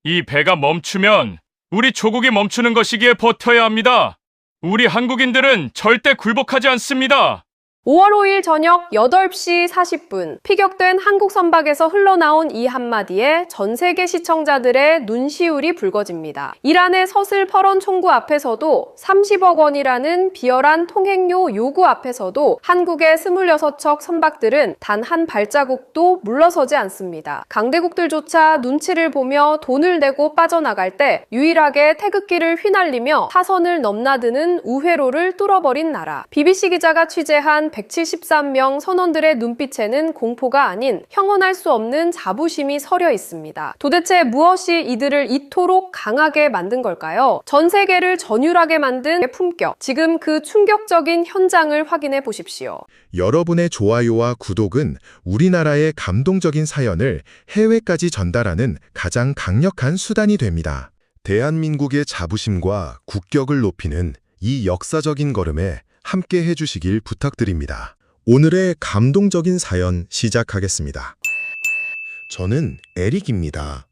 이 배가 멈추면 우리 조국이 멈추는 것이기에 버텨야 합니다. 우리 한국인들은 절대 굴복하지 않습니다. 5월 5일 저녁 8시 40분 피격된 한국 선박에서 흘러나온 이 한마디에 전 세계 시청자들의 눈시울이 붉어집니다. 이란의 서슬 퍼런 총구 앞에서도 30억 원이라는 비열한 통행료 요구 앞에서도 한국의 26척 선박들은 단 한 발자국도 물러서지 않습니다. 강대국들조차 눈치를 보며 돈을 내고 빠져나갈 때 유일하게 태극기를 휘날리며 사선을 넘나드는 우회로를 뚫어버린 나라. BBC 기자가 취재한 173명 선원들의 눈빛에는 공포가 아닌 형언할 수 없는 자부심이 서려 있습니다. 도대체 무엇이 이들을 이토록 강하게 만든 걸까요? 전 세계를 전율하게 만든 품격. 지금 그 충격적인 현장을 확인해 보십시오. 여러분의 좋아요와 구독은 우리나라의 감동적인 사연을 해외까지 전달하는 가장 강력한 수단이 됩니다. 대한민국의 자부심과 국격을 높이는 이 역사적인 걸음에 함께 해주시길 부탁드립니다. 오늘의 감동적인 사연 시작하겠습니다. 저는 에릭입니다.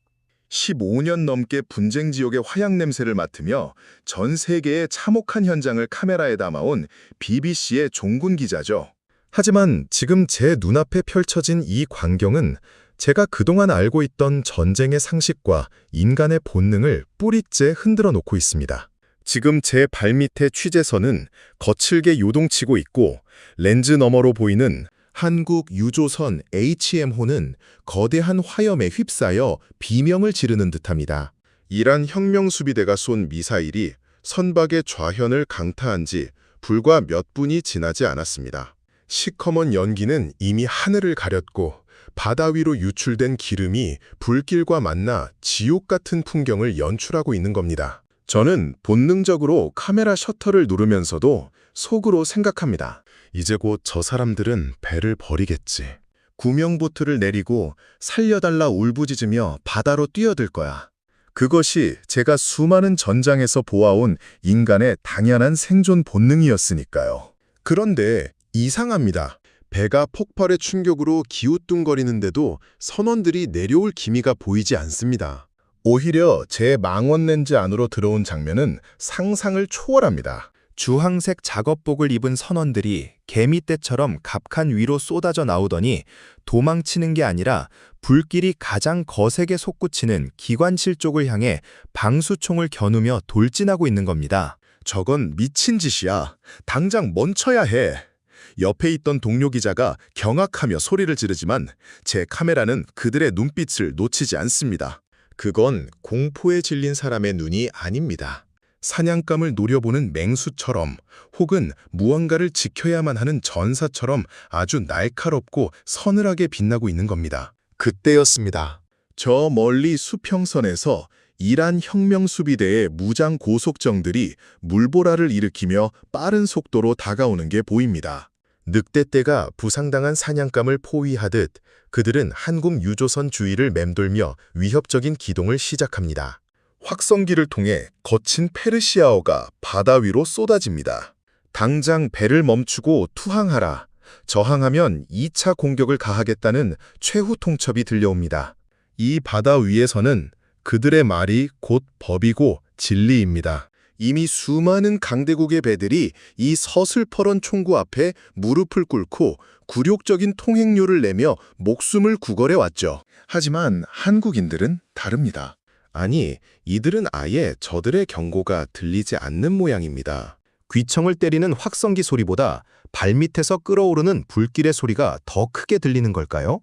15년 넘게 분쟁 지역의 화약 냄새를 맡으며 전 세계의 참혹한 현장을 카메라에 담아온 BBC의 종군 기자죠. 하지만 지금 제 눈앞에 펼쳐진 이 광경은 제가 그동안 알고 있던 전쟁의 상식과 인간의 본능을 뿌리째 흔들어 놓고 있습니다. 지금 제 발밑의 취재선은 거칠게 요동치고 있고 렌즈 너머로 보이는 한국 유조선 HM호는 거대한 화염에 휩싸여 비명을 지르는 듯합니다. 이란 혁명수비대가 쏜 미사일이 선박의 좌현을 강타한 지 불과 몇 분이 지나지 않았습니다. 시커먼 연기는 이미 하늘을 가렸고 바다 위로 유출된 기름이 불길과 만나 지옥 같은 풍경을 연출하고 있는 겁니다. 저는 본능적으로 카메라 셔터를 누르면서도 속으로 생각합니다. 이제 곧 저 사람들은 배를 버리겠지. 구명보트를 내리고 살려달라 울부짖으며 바다로 뛰어들 거야. 그것이 제가 수많은 전장에서 보아온 인간의 당연한 생존 본능이었으니까요. 그런데 이상합니다. 배가 폭발의 충격으로 기우뚱거리는데도 선원들이 내려올 기미가 보이지 않습니다. 오히려 제 망원 렌즈 안으로 들어온 장면은 상상을 초월합니다. 주황색 작업복을 입은 선원들이 개미떼처럼 갑칸 위로 쏟아져 나오더니 도망치는 게 아니라 불길이 가장 거세게 솟구치는 기관실 쪽을 향해 방수총을 겨누며 돌진하고 있는 겁니다. 저건 미친 짓이야. 당장 멈춰야 해. 옆에 있던 동료 기자가 경악하며 소리를 지르지만 제 카메라는 그들의 눈빛을 놓치지 않습니다. 그건 공포에 질린 사람의 눈이 아닙니다. 사냥감을 노려보는 맹수처럼 혹은 무언가를 지켜야만 하는 전사처럼 아주 날카롭고 서늘하게 빛나고 있는 겁니다. 그때였습니다. 저 멀리 수평선에서 이란 혁명수비대의 무장 고속정들이 물보라를 일으키며 빠른 속도로 다가오는 게 보입니다. 늑대떼가 부상당한 사냥감을 포위하듯 그들은 한국 유조선 주위를 맴돌며 위협적인 기동을 시작합니다. 확성기를 통해 거친 페르시아어가 바다 위로 쏟아집니다. 당장 배를 멈추고 투항하라. 저항하면 2차 공격을 가하겠다는 최후 통첩이 들려옵니다. 이 바다 위에서는 그들의 말이 곧 법이고 진리입니다. 이미 수많은 강대국의 배들이 이 서슬퍼런 총구 앞에 무릎을 꿇고 굴욕적인 통행료를 내며 목숨을 구걸해 왔죠. 하지만 한국인들은 다릅니다. 아니, 이들은 아예 저들의 경고가 들리지 않는 모양입니다. 귀청을 때리는 확성기 소리보다 발밑에서 끓어오르는 불길의 소리가 더 크게 들리는 걸까요?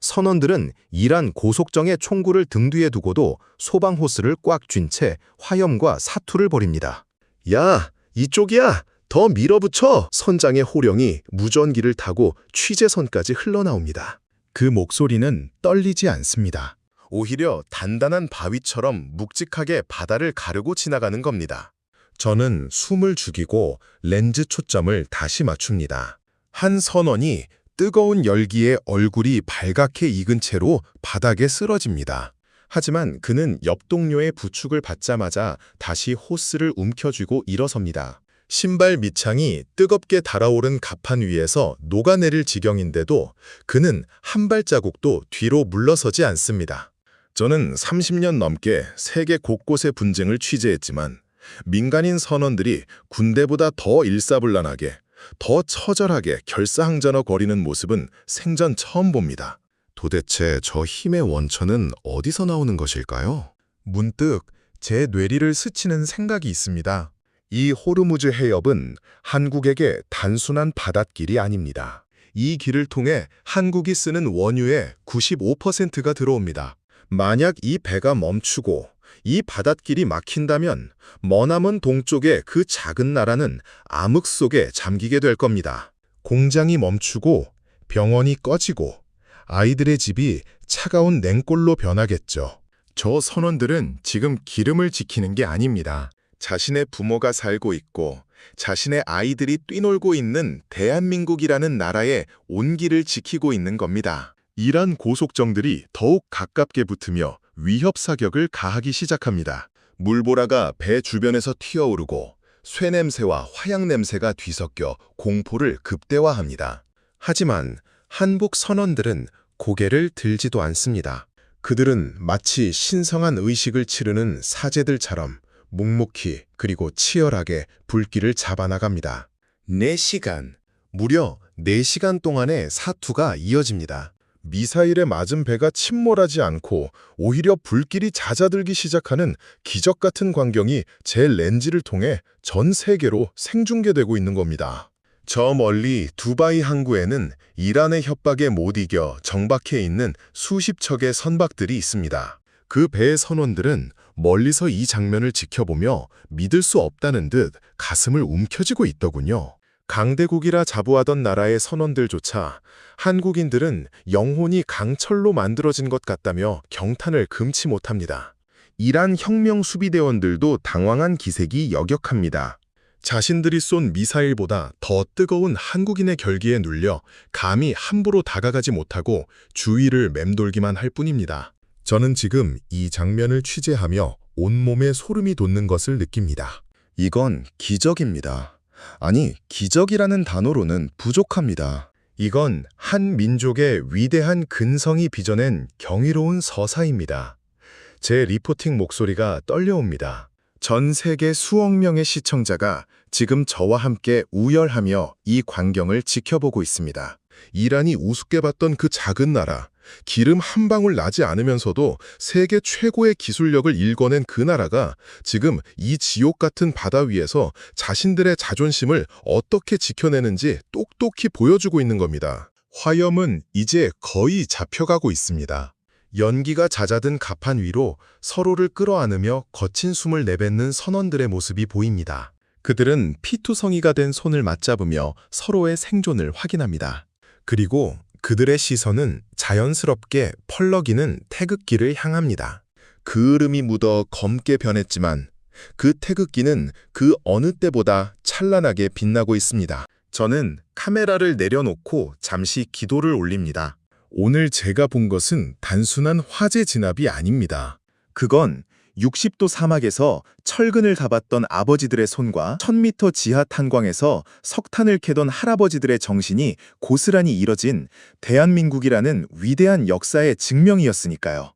선원들은 이란 고속정의 총구를 등 뒤에 두고도 소방 호스를 꽉 쥔 채 화염과 사투를 벌입니다. 야, 이쪽이야! 더 밀어붙여! 선장의 호령이 무전기를 타고 취재선까지 흘러나옵니다. 그 목소리는 떨리지 않습니다. 오히려 단단한 바위처럼 묵직하게 바다를 가르고 지나가는 겁니다. 저는 숨을 죽이고 렌즈 초점을 다시 맞춥니다. 한 선원이 뜨거운 열기에 얼굴이 발갛게 익은 채로 바닥에 쓰러집니다. 하지만 그는 옆 동료의 부축을 받자마자 다시 호스를 움켜쥐고 일어섭니다. 신발 밑창이 뜨겁게 달아오른 갑판 위에서 녹아내릴 지경인데도 그는 한 발자국도 뒤로 물러서지 않습니다. 저는 30년 넘게 세계 곳곳의 분쟁을 취재했지만 민간인 선원들이 군대보다 더 일사불란하게, 더 처절하게 결사항전어거리는 모습은 생전 처음 봅니다. 도대체 저 힘의 원천은 어디서 나오는 것일까요? 문득 제 뇌리를 스치는 생각이 있습니다. 이 호르무즈 해협은 한국에게 단순한 바닷길이 아닙니다. 이 길을 통해 한국이 쓰는 원유의 95%가 들어옵니다. 만약 이 배가 멈추고 이 바닷길이 막힌다면 머나먼 동쪽의 그 작은 나라는 암흑 속에 잠기게 될 겁니다. 공장이 멈추고 병원이 꺼지고 아이들의 집이 차가운 냉골로 변하겠죠. 저 선원들은 지금 기름을 지키는 게 아닙니다. 자신의 부모가 살고 있고 자신의 아이들이 뛰놀고 있는 대한민국이라는 나라의 온기를 지키고 있는 겁니다. 이란 고속정들이 더욱 가깝게 붙으며 위협 사격을 가하기 시작합니다. 물보라가 배 주변에서 튀어오르고 쇠냄새와 화약냄새가 뒤섞여 공포를 극대화합니다. 하지만 한국 선원들은 고개를 들지도 않습니다. 그들은 마치 신성한 의식을 치르는 사제들처럼 묵묵히 그리고 치열하게 불길을 잡아나갑니다. 4시간, 무려 4시간 동안의 사투가 이어집니다. 미사일에 맞은 배가 침몰하지 않고 오히려 불길이 잦아들기 시작하는 기적 같은 광경이 제 렌즈를 통해 전 세계로 생중계되고 있는 겁니다. 저 멀리 두바이 항구에는 이란의 협박에 못 이겨 정박해 있는 수십 척의 선박들이 있습니다. 그 배의 선원들은 멀리서 이 장면을 지켜보며 믿을 수 없다는 듯 가슴을 움켜쥐고 있더군요. 강대국이라 자부하던 나라의 선원들조차 한국인들은 영혼이 강철로 만들어진 것 같다며 경탄을 금치 못합니다. 이란 혁명 수비대원들도 당황한 기색이 역력합니다. 자신들이 쏜 미사일보다 더 뜨거운 한국인의 결기에 눌려 감히 함부로 다가가지 못하고 주위를 맴돌기만 할 뿐입니다. 저는 지금 이 장면을 취재하며 온몸에 소름이 돋는 것을 느낍니다. 이건 기적입니다. 아니, 기적이라는 단어로는 부족합니다. 이건 한 민족의 위대한 근성이 빚어낸 경이로운 서사입니다. 제 리포팅 목소리가 떨려옵니다. 전 세계 수억 명의 시청자가 지금 저와 함께 우열하며 이 광경을 지켜보고 있습니다. 이란이 우습게 봤던 그 작은 나라, 기름 한 방울 나지 않으면서도 세계 최고의 기술력을 일궈낸 그 나라가 지금 이 지옥 같은 바다 위에서 자신들의 자존심을 어떻게 지켜내는지 똑똑히 보여주고 있는 겁니다. 화염은 이제 거의 잡혀가고 있습니다. 연기가 잦아든 갑판 위로 서로를 끌어안으며 거친 숨을 내뱉는 선원들의 모습이 보입니다. 그들은 피투성이가 된 손을 맞잡으며 서로의 생존을 확인합니다. 그리고 그들의 시선은 자연스럽게 펄럭이는 태극기를 향합니다. 그 흐름이 묻어 검게 변했지만 그 태극기는 그 어느 때보다 찬란하게 빛나고 있습니다. 저는 카메라를 내려놓고 잠시 기도를 올립니다. 오늘 제가 본 것은 단순한 화재 진압이 아닙니다. 그건 60도 사막에서 철근을 잡았던 아버지들의 손과 1000m 지하 탄광에서 석탄을 캐던 할아버지들의 정신이 고스란히 이뤄진 대한민국이라는 위대한 역사의 증명이었으니까요.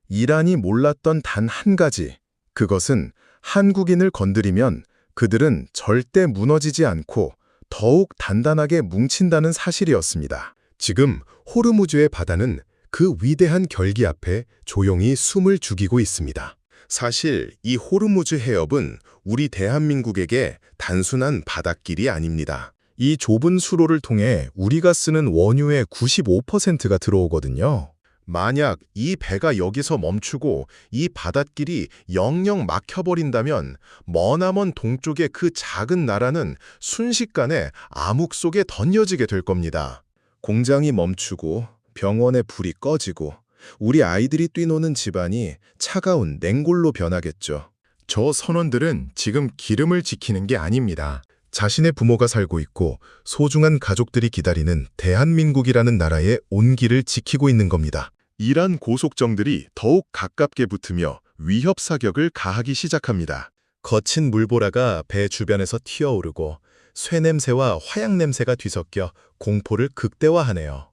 이란이 몰랐던 단 한 가지, 그것은 한국인을 건드리면 그들은 절대 무너지지 않고 더욱 단단하게 뭉친다는 사실이었습니다. 지금 호르무즈의 바다는 그 위대한 결기 앞에 조용히 숨을 죽이고 있습니다. 사실 이 호르무즈 해협은 우리 대한민국에게 단순한 바닷길이 아닙니다. 이 좁은 수로를 통해 우리가 쓰는 원유의 95%가 들어오거든요. 만약 이 배가 여기서 멈추고 이 바닷길이 영영 막혀버린다면 머나먼 동쪽의 그 작은 나라는 순식간에 암흑 속에 던져지게 될 겁니다. 공장이 멈추고 병원의 불이 꺼지고 우리 아이들이 뛰노는 집안이 차가운 냉골로 변하겠죠. 저 선원들은 지금 기름을 지키는 게 아닙니다. 자신의 부모가 살고 있고 소중한 가족들이 기다리는 대한민국이라는 나라의 온기를 지키고 있는 겁니다. 이란 고속정들이 더욱 가깝게 붙으며 위협 사격을 가하기 시작합니다. 거친 물보라가 배 주변에서 튀어오르고 쇠냄새와 화약냄새가 뒤섞여 공포를 극대화하네요.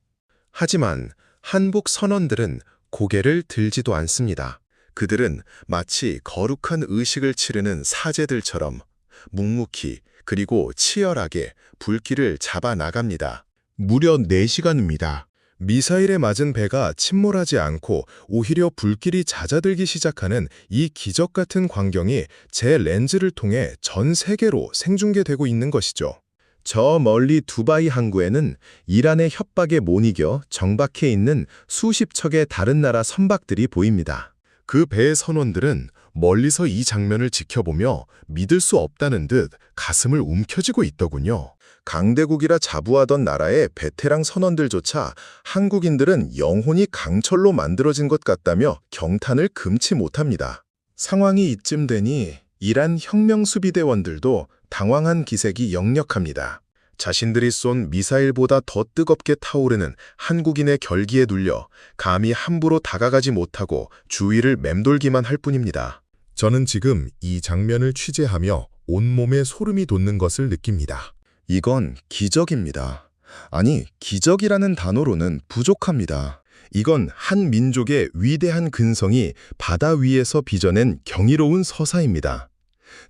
하지만 한국 선원들은 고개를 들지도 않습니다. 그들은 마치 거룩한 의식을 치르는 사제들처럼 묵묵히 그리고 치열하게 불길을 잡아 나갑니다. 무려 4시간입니다. 미사일에 맞은 배가 침몰하지 않고 오히려 불길이 잦아들기 시작하는 이 기적 같은 광경이 제 렌즈를 통해 전 세계로 생중계되고 있는 것이죠. 저 멀리 두바이 항구에는 이란의 협박에 못 이겨 정박해 있는 수십 척의 다른 나라 선박들이 보입니다. 그 배의 선원들은 멀리서 이 장면을 지켜보며 믿을 수 없다는 듯 가슴을 움켜쥐고 있더군요. 강대국이라 자부하던 나라의 베테랑 선원들조차 한국인들은 영혼이 강철로 만들어진 것 같다며 경탄을 금치 못합니다. 상황이 이쯤 되니 이란 혁명수비대원들도 당황한 기색이 역력합니다. 자신들이 쏜 미사일보다 더 뜨겁게 타오르는 한국인의 결기에 눌려 감히 함부로 다가가지 못하고 주위를 맴돌기만 할 뿐입니다. 저는 지금 이 장면을 취재하며 온몸에 소름이 돋는 것을 느낍니다. 이건 기적입니다. 아니, 기적이라는 단어로는 부족합니다. 이건 한 민족의 위대한 근성이 바다 위에서 빚어낸 경이로운 서사입니다.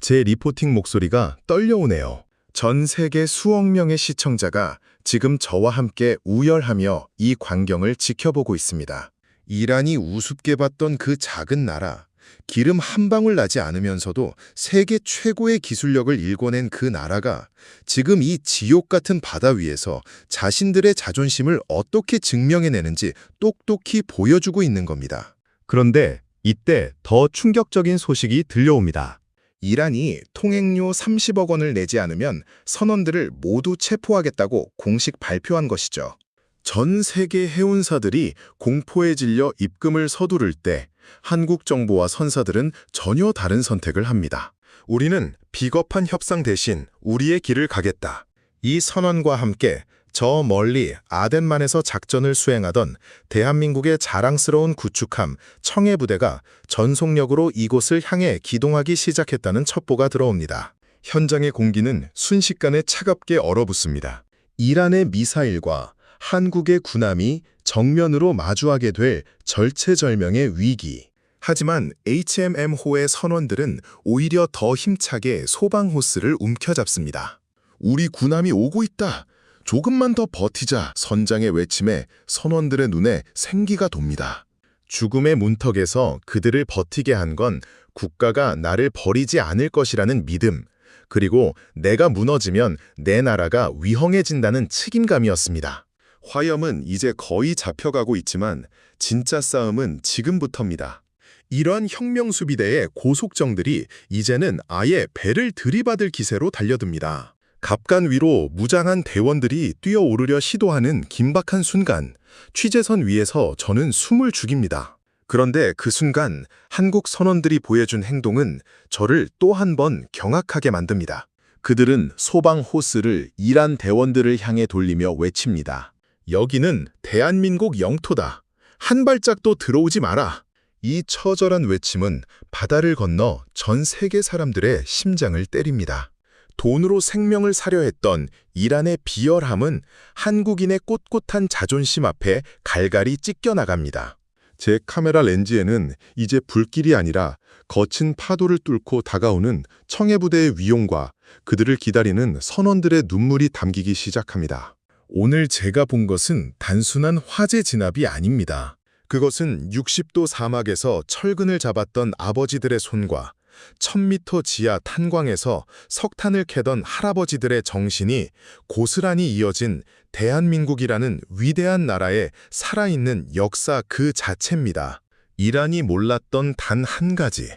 제 리포팅 목소리가 떨려오네요. 전 세계 수억 명의 시청자가 지금 저와 함께 우열하며 이 광경을 지켜보고 있습니다. 이란이 우습게 봤던 그 작은 나라, 기름 한 방울 나지 않으면서도 세계 최고의 기술력을 일궈낸 그 나라가 지금 이 지옥 같은 바다 위에서 자신들의 자존심을 어떻게 증명해내는지 똑똑히 보여주고 있는 겁니다. 그런데 이때 더 충격적인 소식이 들려옵니다. 이란이 통행료 30억 원을 내지 않으면 선원들을 모두 체포하겠다고 공식 발표한 것이죠. 전 세계 해운사들이 공포에 질려 입금을 서두를 때 한국 정부와 선사들은 전혀 다른 선택을 합니다. 우리는 비겁한 협상 대신 우리의 길을 가겠다. 이 선언과 함께 저 멀리 아덴만에서 작전을 수행하던 대한민국의 자랑스러운 구축함 청해부대가 전속력으로 이곳을 향해 기동하기 시작했다는 첩보가 들어옵니다. 현장의 공기는 순식간에 차갑게 얼어붙습니다. 이란의 미사일과 한국의 군함이 정면으로 마주하게 될 절체절명의 위기. 하지만 HMM호의 선원들은 오히려 더 힘차게 소방호스를 움켜잡습니다. 우리 군함이 오고 있다. 조금만 더 버티자. 선장의 외침에 선원들의 눈에 생기가 돕니다. 죽음의 문턱에서 그들을 버티게 한 건 국가가 나를 버리지 않을 것이라는 믿음, 그리고 내가 무너지면 내 나라가 위험해진다는 책임감이었습니다. 화염은 이제 거의 잡혀가고 있지만 진짜 싸움은 지금부터입니다. 이러한 혁명수비대의 고속정들이 이제는 아예 배를 들이받을 기세로 달려듭니다. 갑간 위로 무장한 대원들이 뛰어오르려 시도하는 긴박한 순간, 취재선 위에서 저는 숨을 죽입니다. 그런데 그 순간 한국 선원들이 보여준 행동은 저를 또 한 번 경악하게 만듭니다. 그들은 소방 호스를 이란 대원들을 향해 돌리며 외칩니다. 여기는 대한민국 영토다. 한 발짝도 들어오지 마라. 이 처절한 외침은 바다를 건너 전 세계 사람들의 심장을 때립니다. 돈으로 생명을 사려 했던 이란의 비열함은 한국인의 꼿꼿한 자존심 앞에 갈갈이 찢겨나갑니다. 제 카메라 렌즈에는 이제 불길이 아니라 거친 파도를 뚫고 다가오는 청해부대의 위용과 그들을 기다리는 선원들의 눈물이 담기기 시작합니다. 오늘 제가 본 것은 단순한 화재 진압이 아닙니다. 그것은 60도 사막에서 철근을 잡았던 아버지들의 손과 1000m 지하 탄광에서 석탄을 캐던 할아버지들의 정신이 고스란히 이어진 대한민국이라는 위대한 나라의 살아있는 역사 그 자체입니다. 이란이 몰랐던 단 한 가지,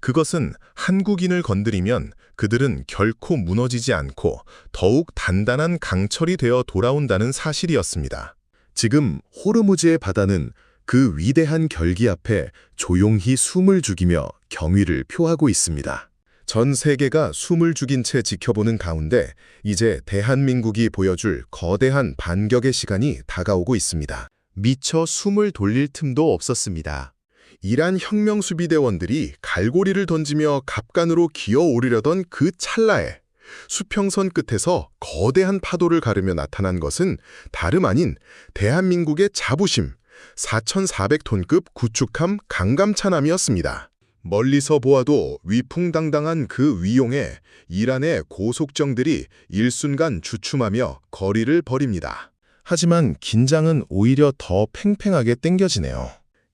그것은 한국인을 건드리면 그들은 결코 무너지지 않고 더욱 단단한 강철이 되어 돌아온다는 사실이었습니다. 지금 호르무즈의 바다는 그 위대한 결기 앞에 조용히 숨을 죽이며 경위를 표하고 있습니다. 전 세계가 숨을 죽인 채 지켜보는 가운데 이제 대한민국이 보여줄 거대한 반격의 시간이 다가오고 있습니다. 미처 숨을 돌릴 틈도 없었습니다. 이란 혁명수비대원들이 갈고리를 던지며 갑간으로 기어오르려던 그 찰나에 수평선 끝에서 거대한 파도를 가르며 나타난 것은 다름 아닌 대한민국의 자부심, 4,400톤급 구축함 강감찬함이었습니다. 멀리서 보아도 위풍당당한 그 위용에 이란의 고속정들이 일순간 주춤하며 거리를 벌입니다. 하지만 긴장은 오히려 더 팽팽하게 땡겨지네요.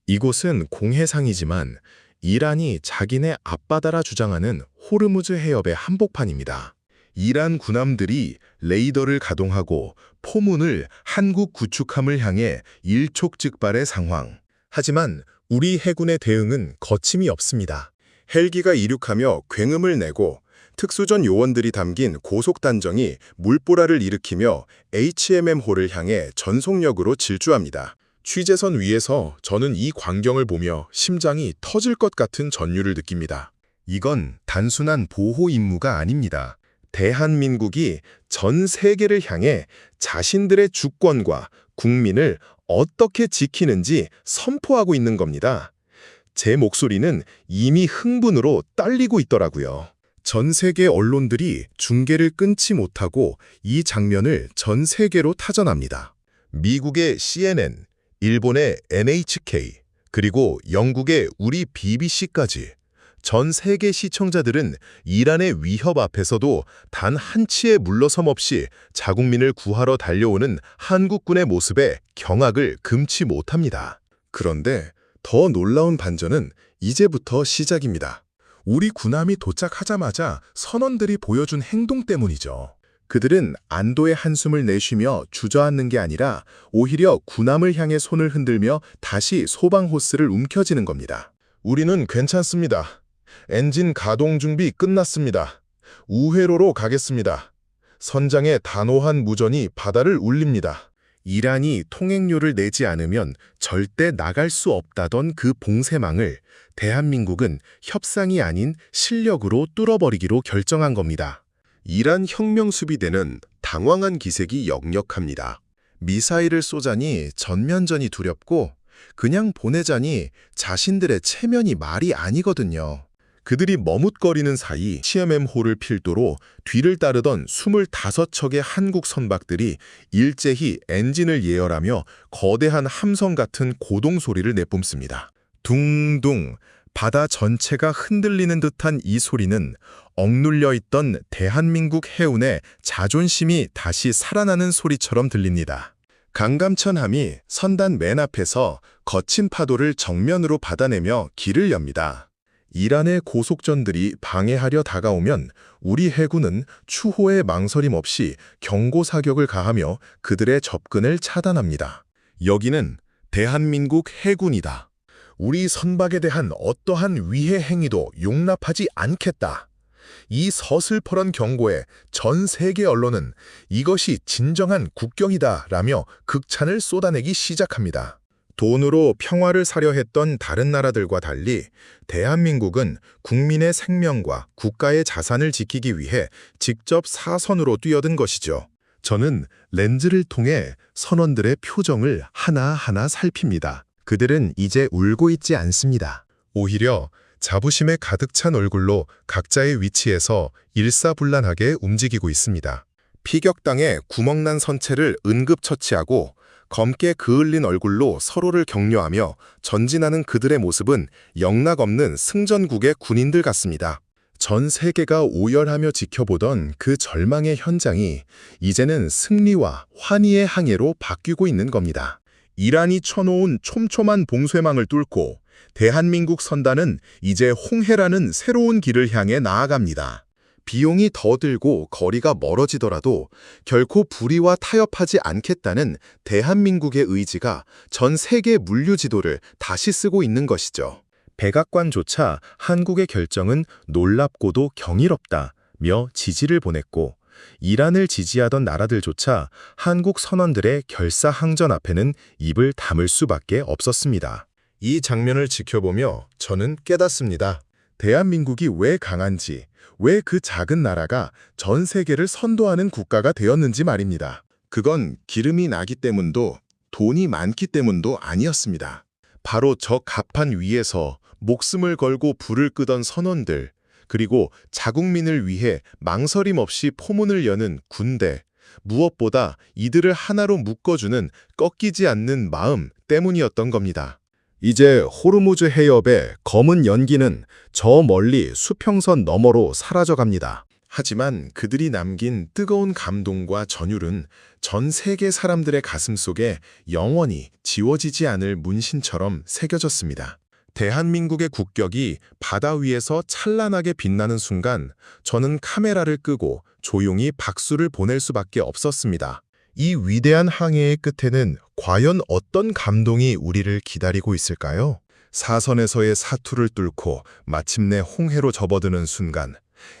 이곳은 공해상이지만 이란이 자기네 앞바다라 주장하는 호르무즈 해협의 한복판입니다. 이란 군함들이 레이더를 가동하고 포문을 한국 구축함을 향해 일촉즉발의 상황. 하지만 우리 해군의 대응은 거침이 없습니다. 헬기가 이륙하며 굉음을 내고 특수전 요원들이 담긴 고속단정이 물보라를 일으키며 HMM호를 향해 전속력으로 질주합니다. 취재선 위에서 저는 이 광경을 보며 심장이 터질 것 같은 전율을 느낍니다. 이건 단순한 보호 임무가 아닙니다. 대한민국이 전 세계를 향해 자신들의 주권과 국민을 어떻게 지키는지 선포하고 있는 겁니다. 제 목소리는 이미 흥분으로 떨리고 있더라고요. 전 세계 언론들이 중계를 끊지 못하고 이 장면을 전 세계로 타전합니다. 미국의 CNN, 일본의 NHK, 그리고 영국의 우리 BBC까지 전 세계 시청자들은 이란의 위협 앞에서도 단 한치의 물러섬 없이 자국민을 구하러 달려오는 한국군의 모습에 경악을 금치 못합니다. 그런데 더 놀라운 반전은 이제부터 시작입니다. 우리 군함이 도착하자마자 선원들이 보여준 행동 때문이죠. 그들은 안도의 한숨을 내쉬며 주저앉는 게 아니라 오히려 군함을 향해 손을 흔들며 다시 소방 호스를 움켜쥐는 겁니다. 우리는 괜찮습니다. 엔진 가동 준비 끝났습니다. 우회로로 가겠습니다. 선장의 단호한 무전이 바다를 울립니다. 이란이 통행료를 내지 않으면 절대 나갈 수 없다던 그 봉쇄망을 대한민국은 협상이 아닌 실력으로 뚫어버리기로 결정한 겁니다. 이란 혁명수비대는 당황한 기색이 역력합니다. 미사일을 쏘자니 전면전이 두렵고 그냥 보내자니 자신들의 체면이 말이 아니거든요. 그들이 머뭇거리는 사이 HMM호를 필두로 뒤를 따르던 25척의 한국 선박들이 일제히 엔진을 예열하며 거대한 함성 같은 고동 소리를 내뿜습니다. 둥둥 바다 전체가 흔들리는 듯한 이 소리는 억눌려 있던 대한민국 해운의 자존심이 다시 살아나는 소리처럼 들립니다. 강감천함이 선단 맨 앞에서 거친 파도를 정면으로 받아내며 길을 엽니다. 이란의 고속전들이 방해하려 다가오면 우리 해군은 추호의 망설임 없이 경고 사격을 가하며 그들의 접근을 차단합니다. 여기는 대한민국 해군이다. 우리 선박에 대한 어떠한 위해 행위도 용납하지 않겠다. 이 서슬퍼런 경고에 전 세계 언론은 이것이 진정한 국경이다라며 극찬을 쏟아내기 시작합니다. 돈으로 평화를 사려 했던 다른 나라들과 달리 대한민국은 국민의 생명과 국가의 자산을 지키기 위해 직접 사선으로 뛰어든 것이죠. 저는 렌즈를 통해 선원들의 표정을 하나하나 살핍니다. 그들은 이제 울고 있지 않습니다. 오히려 자부심에 가득 찬 얼굴로 각자의 위치에서 일사불란하게 움직이고 있습니다. 피격당해 구멍난 선체를 응급처치하고 검게 그을린 얼굴로 서로를 격려하며 전진하는 그들의 모습은 영락없는 승전국의 군인들 같습니다. 전 세계가 오열하며 지켜보던 그 절망의 현장이 이제는 승리와 환희의 항해로 바뀌고 있는 겁니다. 이란이 쳐놓은 촘촘한 봉쇄망을 뚫고 대한민국 선단은 이제 홍해라는 새로운 길을 향해 나아갑니다. 비용이 더 들고 거리가 멀어지더라도 결코 불의와 타협하지 않겠다는 대한민국의 의지가 전 세계 물류 지도를 다시 쓰고 있는 것이죠. 백악관조차 한국의 결정은 놀랍고도 경이롭다며 지지를 보냈고 이란을 지지하던 나라들조차 한국 선원들의 결사항전 앞에는 입을 다물 수밖에 없었습니다. 이 장면을 지켜보며 저는 깨닫습니다. 대한민국이 왜 강한지, 왜 그 작은 나라가 전 세계를 선도하는 국가가 되었는지 말입니다. 그건 기름이 나기 때문도 돈이 많기 때문도 아니었습니다. 바로 저 갑판 위에서 목숨을 걸고 불을 끄던 선원들, 그리고 자국민을 위해 망설임 없이 포문을 여는 군대, 무엇보다 이들을 하나로 묶어주는 꺾이지 않는 마음 때문이었던 겁니다. 이제 호르무즈 해협의 검은 연기는 저 멀리 수평선 너머로 사라져갑니다. 하지만 그들이 남긴 뜨거운 감동과 전율은 전 세계 사람들의 가슴 속에 영원히 지워지지 않을 문신처럼 새겨졌습니다. 대한민국의 국격이 바다 위에서 찬란하게 빛나는 순간 저는 카메라를 끄고 조용히 박수를 보낼 수밖에 없었습니다. 이 위대한 항해의 끝에는 과연 어떤 감동이 우리를 기다리고 있을까요? 사선에서의 사투를 뚫고 마침내 홍해로 접어드는 순간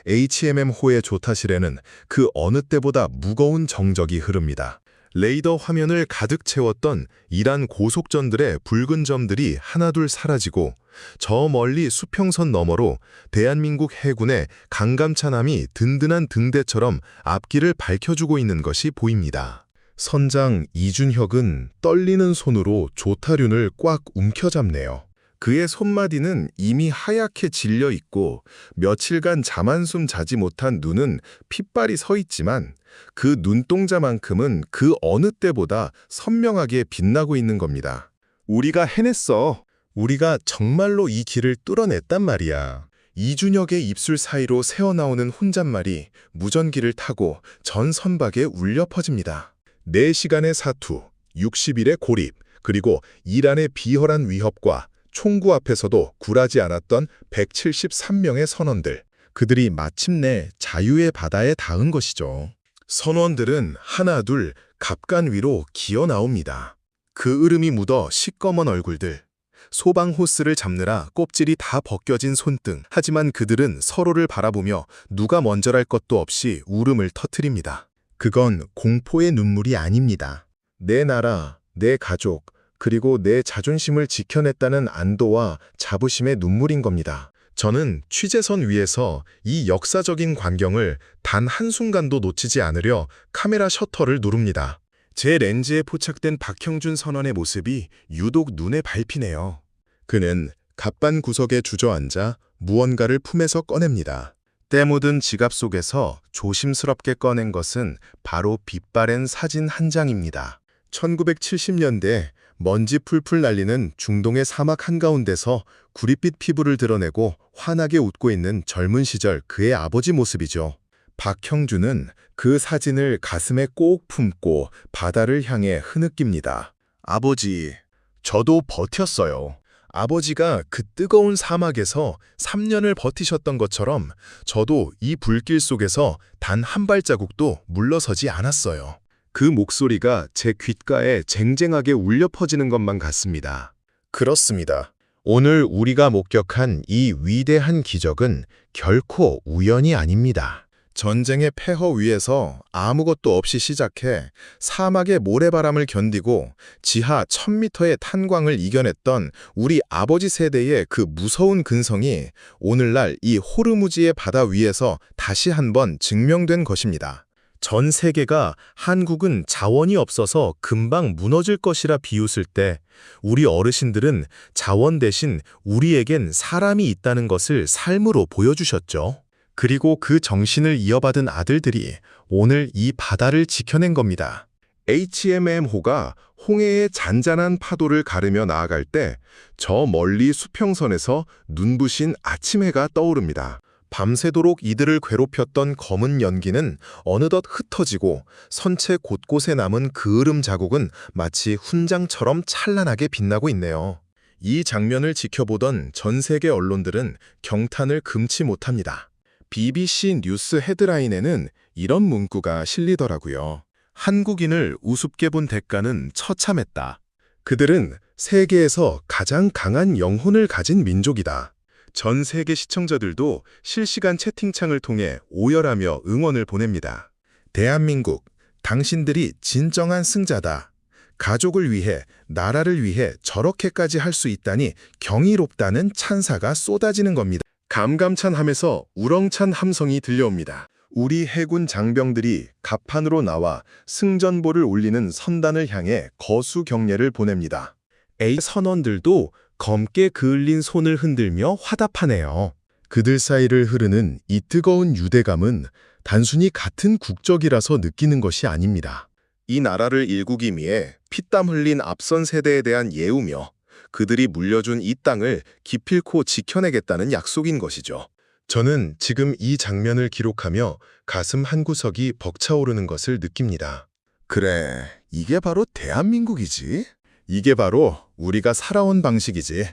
HMM-호의 조타실에는 그 어느 때보다 무거운 정적이 흐릅니다. 레이더 화면을 가득 채웠던 이란 고속전들의 붉은 점들이 하나둘 사라지고 저 멀리 수평선 너머로 대한민국 해군의 강감찬함이 든든한 등대처럼 앞길을 밝혀주고 있는 것이 보입니다. 선장 이준혁은 떨리는 손으로 조타륜을 꽉 움켜잡네요. 그의 손마디는 이미 하얗게 질려 있고 며칠간 잠 한숨 자지 못한 눈은 핏발이 서 있지만 그 눈동자만큼은 그 어느 때보다 선명하게 빛나고 있는 겁니다. 우리가 해냈어. 우리가 정말로 이 길을 뚫어냈단 말이야. 이준혁의 입술 사이로 새어나오는 혼잣말이 무전기를 타고 전 선박에 울려 퍼집니다. 4시간의 사투, 60일의 고립, 그리고 이란의 비열한 위협과 총구 앞에서도 굴하지 않았던 173명의 선원들. 그들이 마침내 자유의 바다에 닿은 것이죠. 선원들은 하나둘 갑간 위로 기어 나옵니다. 그 으름이 묻어 시꺼먼 얼굴들. 소방 호스를 잡느라 껍질이 다 벗겨진 손등. 하지만 그들은 서로를 바라보며 누가 먼저랄 것도 없이 울음을 터뜨립니다. 그건 공포의 눈물이 아닙니다. 내 나라, 내 가족, 그리고 내 자존심을 지켜냈다는 안도와 자부심의 눈물인 겁니다. 저는 취재선 위에서 이 역사적인 광경을 단 한순간도 놓치지 않으려 카메라 셔터를 누릅니다. 제 렌즈에 포착된 박형준 선원의 모습이 유독 눈에 밟히네요. 그는 갑반 구석에 주저앉아 무언가를 품에서 꺼냅니다. 때 묻은 지갑 속에서 조심스럽게 꺼낸 것은 바로 빛바랜 사진 한 장입니다. 1970년대 먼지 풀풀 날리는 중동의 사막 한가운데서 구릿빛 피부를 드러내고 환하게 웃고 있는 젊은 시절 그의 아버지 모습이죠. 박형준은 그 사진을 가슴에 꼭 품고 바다를 향해 흐느낍니다. 아버지, 저도 버텼어요. 아버지가 그 뜨거운 사막에서 3년을 버티셨던 것처럼 저도 이 불길 속에서 단 한 발자국도 물러서지 않았어요. 그 목소리가 제 귓가에 쟁쟁하게 울려 퍼지는 것만 같습니다. 그렇습니다. 오늘 우리가 목격한 이 위대한 기적은 결코 우연이 아닙니다. 전쟁의 폐허 위에서 아무것도 없이 시작해 사막의 모래바람을 견디고 지하 1000m의 탄광을 이겨냈던 우리 아버지 세대의 그 무서운 근성이 오늘날 이 호르무즈의 바다 위에서 다시 한번 증명된 것입니다. 전 세계가 한국은 자원이 없어서 금방 무너질 것이라 비웃을 때 우리 어르신들은 자원 대신 우리에겐 사람이 있다는 것을 삶으로 보여주셨죠. 그리고 그 정신을 이어받은 아들들이 오늘 이 바다를 지켜낸 겁니다. HMM-호가 홍해의 잔잔한 파도를 가르며 나아갈 때 저 멀리 수평선에서 눈부신 아침해가 떠오릅니다. 밤새도록 이들을 괴롭혔던 검은 연기는 어느덧 흩어지고 선체 곳곳에 남은 그을음 자국은 마치 훈장처럼 찬란하게 빛나고 있네요. 이 장면을 지켜보던 전 세계 언론들은 경탄을 금치 못합니다. BBC 뉴스 헤드라인에는 이런 문구가 실리더라고요. 한국인을 우습게 본 대가는 처참했다. 그들은 세계에서 가장 강한 영혼을 가진 민족이다. 전 세계 시청자들도 실시간 채팅창을 통해 오열하며 응원을 보냅니다. 대한민국, 당신들이 진정한 승자다. 가족을 위해, 나라를 위해 저렇게까지 할 수 있다니 경이롭다는 찬사가 쏟아지는 겁니다. 감감찬함에서 우렁찬 함성이 들려옵니다. 우리 해군 장병들이 갑판으로 나와 승전보를 올리는 선단을 향해 거수 경례를 보냅니다. A 선원들도 검게 그을린 손을 흔들며 화답하네요. 그들 사이를 흐르는 이 뜨거운 유대감은 단순히 같은 국적이라서 느끼는 것이 아닙니다. 이 나라를 일구기 위해 피땀 흘린 앞선 세대에 대한 예우며 그들이 물려준 이 땅을 기필코 지켜내겠다는 약속인 것이죠. 저는 지금 이 장면을 기록하며 가슴 한구석이 벅차오르는 것을 느낍니다. 그래, 이게 바로 대한민국이지. 이게 바로 우리가 살아온 방식이지.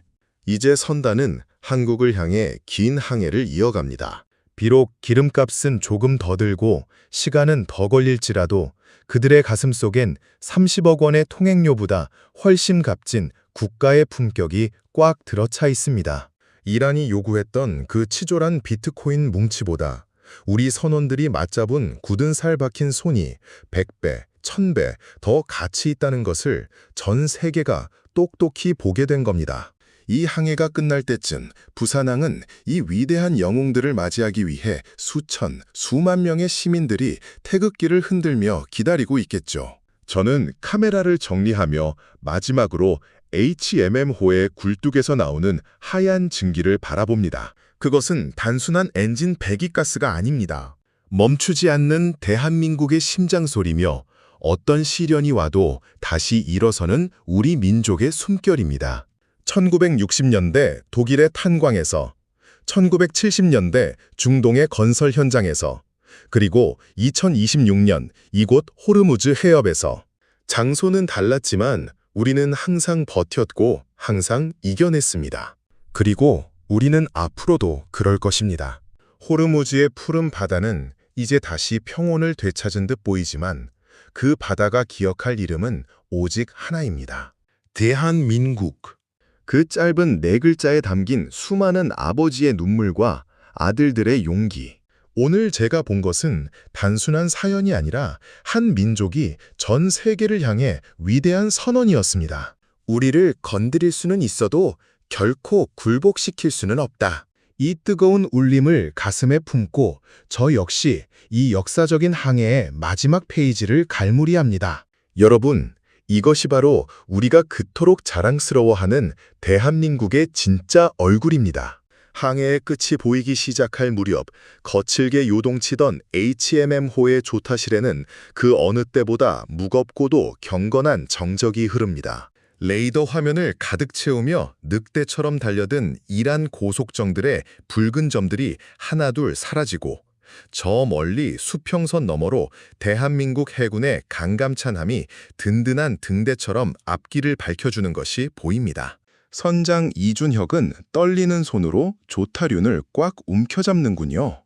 이제 선단은 한국을 향해 긴 항해를 이어갑니다. 비록 기름값은 조금 더 들고 시간은 더 걸릴지라도 그들의 가슴 속엔 30억 원의 통행료보다 훨씬 값진 국가의 품격이 꽉 들어차 있습니다. 이란이 요구했던 그 치졸한 비트코인 뭉치보다 우리 선원들이 맞잡은 굳은 살 박힌 손이 100배, 1000배 더 가치 있다는 것을 전 세계가 똑똑히 보게 된 겁니다. 이 항해가 끝날 때쯤 부산항은 이 위대한 영웅들을 맞이하기 위해 수천, 수만 명의 시민들이 태극기를 흔들며 기다리고 있겠죠. 저는 카메라를 정리하며 마지막으로 HMM호의 굴뚝에서 나오는 하얀 증기를 바라봅니다. 그것은 단순한 엔진 배기가스가 아닙니다. 멈추지 않는 대한민국의 심장소리며 어떤 시련이 와도 다시 일어서는 우리 민족의 숨결입니다. 1960년대 독일의 탄광에서, 1970년대 중동의 건설 현장에서, 그리고 2026년 이곳 호르무즈 해협에서. 장소는 달랐지만 우리는 항상 버텼고 항상 이겨냈습니다. 그리고 우리는 앞으로도 그럴 것입니다. 호르무즈의 푸른 바다는 이제 다시 평온을 되찾은 듯 보이지만 그 바다가 기억할 이름은 오직 하나입니다. 대한민국. 그 짧은 네 글자에 담긴 수많은 아버지의 눈물과 아들들의 용기. 오늘 제가 본 것은 단순한 사연이 아니라 한 민족이 전 세계를 향해 위대한 선언이었습니다. 우리를 건드릴 수는 있어도 결코 굴복시킬 수는 없다. 이 뜨거운 울림을 가슴에 품고 저 역시 이 역사적인 항해의 마지막 페이지를 갈무리합니다. 여러분, 이것이 바로 우리가 그토록 자랑스러워하는 대한민국의 진짜 얼굴입니다. 항해의 끝이 보이기 시작할 무렵 거칠게 요동치던 HMM호의 조타실에는 그 어느 때보다 무겁고도 경건한 정적이 흐릅니다. 레이더 화면을 가득 채우며 늑대처럼 달려든 이란 고속정들의 붉은 점들이 하나둘 사라지고 저 멀리 수평선 너머로 대한민국 해군의 강감찬함이 든든한 등대처럼 앞길을 밝혀주는 것이 보입니다. 선장 이준혁은 떨리는 손으로 조타륜을 꽉 움켜잡는군요.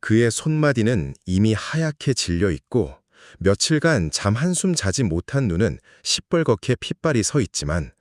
그의 손마디는 이미 하얗게 질려 있고 며칠간 잠 한숨 자지 못한 눈은 시뻘겋게 핏발이 서 있지만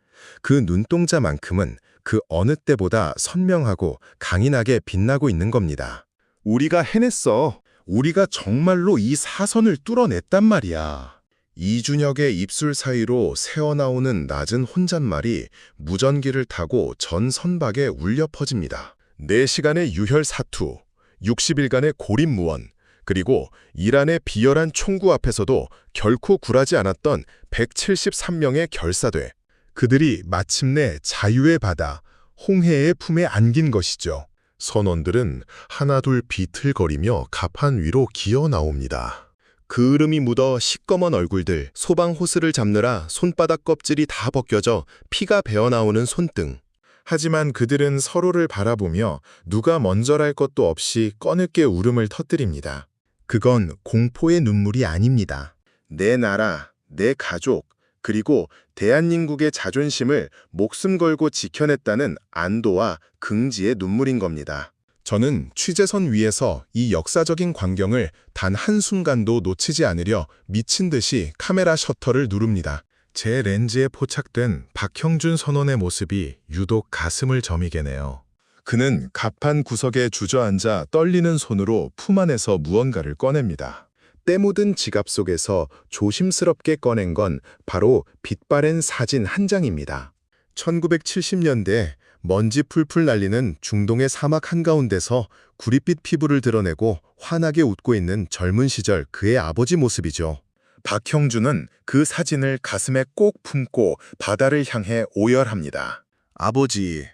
그 눈동자만큼은 그 어느 때보다 선명하고 강인하게 빛나고 있는 겁니다. 우리가 해냈어. 우리가 정말로 이 사선을 뚫어냈단 말이야. 이준혁의 입술 사이로 새어나오는 낮은 혼잣말이 무전기를 타고 전 선박에 울려 퍼집니다. 4시간의 유혈 사투, 60일간의 고립무원, 그리고 이란의 비열한 총구 앞에서도 결코 굴하지 않았던 173명의 결사대. 그들이 마침내 자유의 바다, 홍해의 품에 안긴 것이죠. 선원들은 하나둘 비틀거리며 갑판 위로 기어 나옵니다. 그을음이 묻어 시꺼먼 얼굴들, 소방 호스를 잡느라 손바닥 껍질이 다 벗겨져 피가 배어나오는 손등. 하지만 그들은 서로를 바라보며 누가 먼저랄 것도 없이 꺼늦게 울음을 터뜨립니다. 그건 공포의 눈물이 아닙니다. 내 나라, 내 가족, 그리고 대한민국의 자존심을 목숨 걸고 지켜냈다는 안도와 긍지의 눈물인 겁니다. 저는 취재선 위에서 이 역사적인 광경을 단 한순간도 놓치지 않으려 미친 듯이 카메라 셔터를 누릅니다. 제 렌즈에 포착된 박형준 선원의 모습이 유독 가슴을 저미게 내요. 그는 갑판 구석에 주저앉아 떨리는 손으로 품 안에서 무언가를 꺼냅니다. 때 묻은 지갑 속에서 조심스럽게 꺼낸 건 바로 빛바랜 사진 한 장입니다. 1970년대 먼지 풀풀 날리는 중동의 사막 한가운데서 구릿빛 피부를 드러내고 환하게 웃고 있는 젊은 시절 그의 아버지 모습이죠. 박형준은 그 사진을 가슴에 꼭 품고 바다를 향해 오열합니다. 아버지,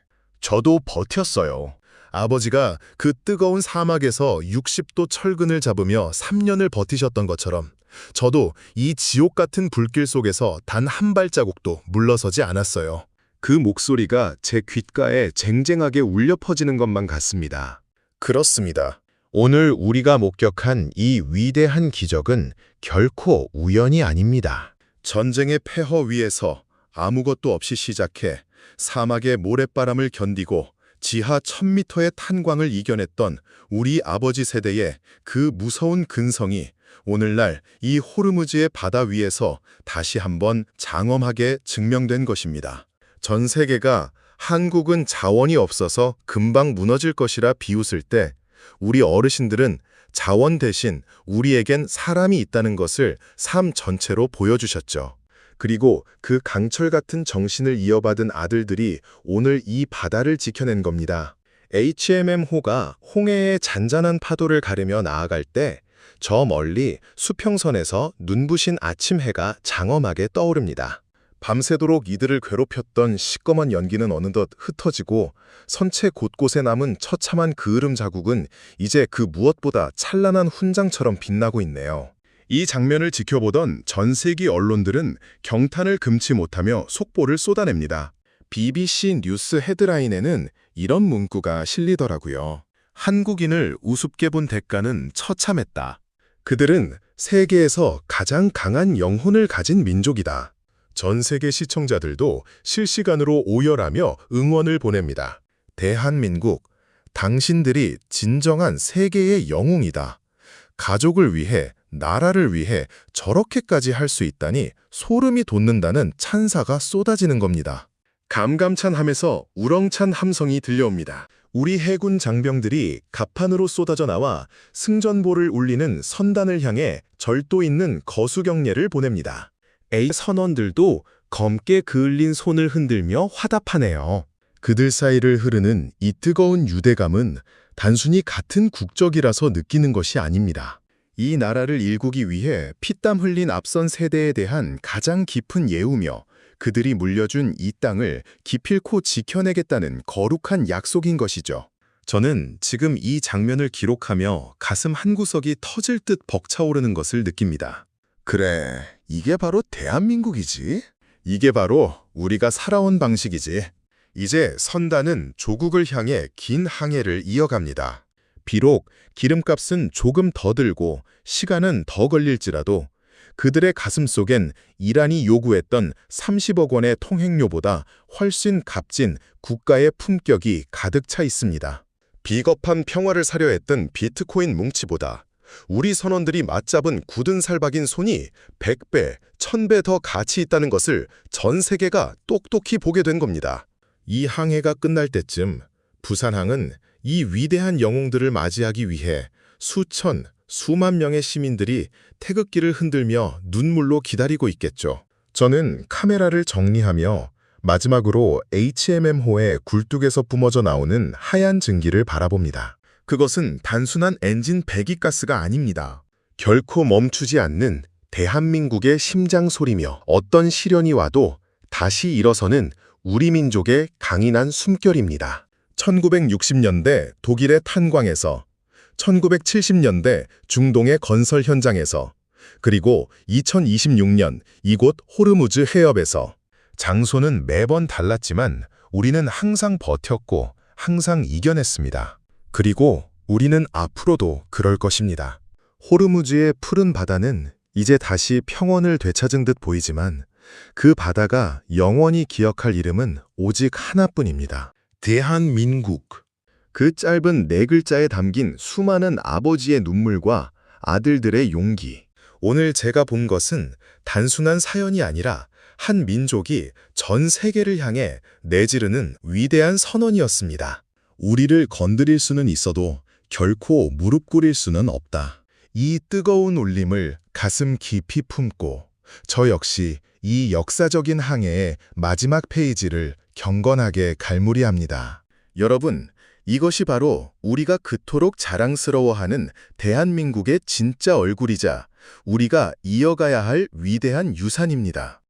저도 버텼어요. 아버지가 그 뜨거운 사막에서 60도 철근을 잡으며 3년을 버티셨던 것처럼 저도 이 지옥 같은 불길 속에서 단 한 발자국도 물러서지 않았어요. 그 목소리가 제 귓가에 쟁쟁하게 울려 퍼지는 것만 같습니다. 그렇습니다. 오늘 우리가 목격한 이 위대한 기적은 결코 우연이 아닙니다. 전쟁의 폐허 위에서 아무것도 없이 시작해 사막의 모래바람을 견디고 지하 1000m의 탄광을 이겨냈던 우리 아버지 세대의 그 무서운 근성이 오늘날 이 호르무즈의 바다 위에서 다시 한번 장엄하게 증명된 것입니다. 전 세계가 한국은 자원이 없어서 금방 무너질 것이라 비웃을 때 우리 어르신들은 자원 대신 우리에겐 사람이 있다는 것을 삶 전체로 보여주셨죠. 그리고 그 강철 같은 정신을 이어받은 아들들이 오늘 이 바다를 지켜낸 겁니다. HMM호가 홍해의 잔잔한 파도를 가르며 나아갈 때 저 멀리 수평선에서 눈부신 아침 해가 장엄하게 떠오릅니다. 밤새도록 이들을 괴롭혔던 시꺼먼 연기는 어느덧 흩어지고 선체 곳곳에 남은 처참한 그을음 자국은 이제 그 무엇보다 찬란한 훈장처럼 빛나고 있네요. 이 장면을 지켜보던 전 세계 언론들은 경탄을 금치 못하며 속보를 쏟아냅니다. BBC 뉴스 헤드라인에는 이런 문구가 실리더라고요. 한국인을 우습게 본 대가는 처참했다. 그들은 세계에서 가장 강한 영혼을 가진 민족이다. 전 세계 시청자들도 실시간으로 오열하며 응원을 보냅니다. 대한민국, 당신들이 진정한 세계의 영웅이다. 가족을 위해, 나라를 위해 저렇게까지 할 수 있다니 소름이 돋는다는 찬사가 쏟아지는 겁니다. 감감찬함에서 우렁찬 함성이 들려옵니다. 우리 해군 장병들이 갑판으로 쏟아져 나와 승전보를 울리는 선단을 향해 절도 있는 거수경례를 보냅니다. A 선원들도 검게 그을린 손을 흔들며 화답하네요. 그들 사이를 흐르는 이 뜨거운 유대감은 단순히 같은 국적이라서 느끼는 것이 아닙니다. 이 나라를 일구기 위해 피땀 흘린 앞선 세대에 대한 가장 깊은 예우며 그들이 물려준 이 땅을 기필코 지켜내겠다는 거룩한 약속인 것이죠. 저는 지금 이 장면을 기록하며 가슴 한구석이 터질 듯 벅차오르는 것을 느낍니다. 그래, 이게 바로 대한민국이지. 이게 바로 우리가 살아온 방식이지. 이제 선단은 조국을 향해 긴 항해를 이어갑니다. 비록 기름값은 조금 더 들고 시간은 더 걸릴지라도 그들의 가슴 속엔 이란이 요구했던 30억 원의 통행료보다 훨씬 값진 국가의 품격이 가득 차 있습니다. 비겁한 평화를 사려 했던 비트코인 뭉치보다 우리 선원들이 맞잡은 굳은 살박인 손이 100배, 1000배 더 가치 있다는 것을 전 세계가 똑똑히 보게 된 겁니다. 이 항해가 끝날 때쯤 부산항은 이 위대한 영웅들을 맞이하기 위해 수만 명의 시민들이 태극기를 흔들며 눈물로 기다리고 있겠죠. 저는 카메라를 정리하며 마지막으로 HMM호의 굴뚝에서 뿜어져 나오는 하얀 증기를 바라봅니다. 그것은 단순한 엔진 배기가스가 아닙니다. 결코 멈추지 않는 대한민국의 심장 소리며 어떤 시련이 와도 다시 일어서는 우리 민족의 강인한 숨결입니다. 1960년대 독일의 탄광에서 1970년대 중동의 건설 현장에서 그리고 2026년 이곳 호르무즈 해협에서 장소는 매번 달랐지만 우리는 항상 버텼고 항상 이겨냈습니다. 그리고 우리는 앞으로도 그럴 것입니다. 호르무즈의 푸른 바다는 이제 다시 평온을 되찾은 듯 보이지만 그 바다가 영원히 기억할 이름은 오직 하나뿐입니다. 대한민국. 그 짧은 4글자에 담긴 수많은 아버지의 눈물과 아들들의 용기. 오늘 제가 본 것은 단순한 사연이 아니라 한 민족이 전 세계를 향해 내지르는 위대한 선언이었습니다. 우리를 건드릴 수는 있어도 결코 무릎 꿇일 수는 없다. 이 뜨거운 울림을 가슴 깊이 품고 저 역시 이 역사적인 항해의 마지막 페이지를 경건하게 갈무리합니다. 여러분, 이것이 바로 우리가 그토록 자랑스러워하는 대한민국의 진짜 얼굴이자 우리가 이어가야 할 위대한 유산입니다.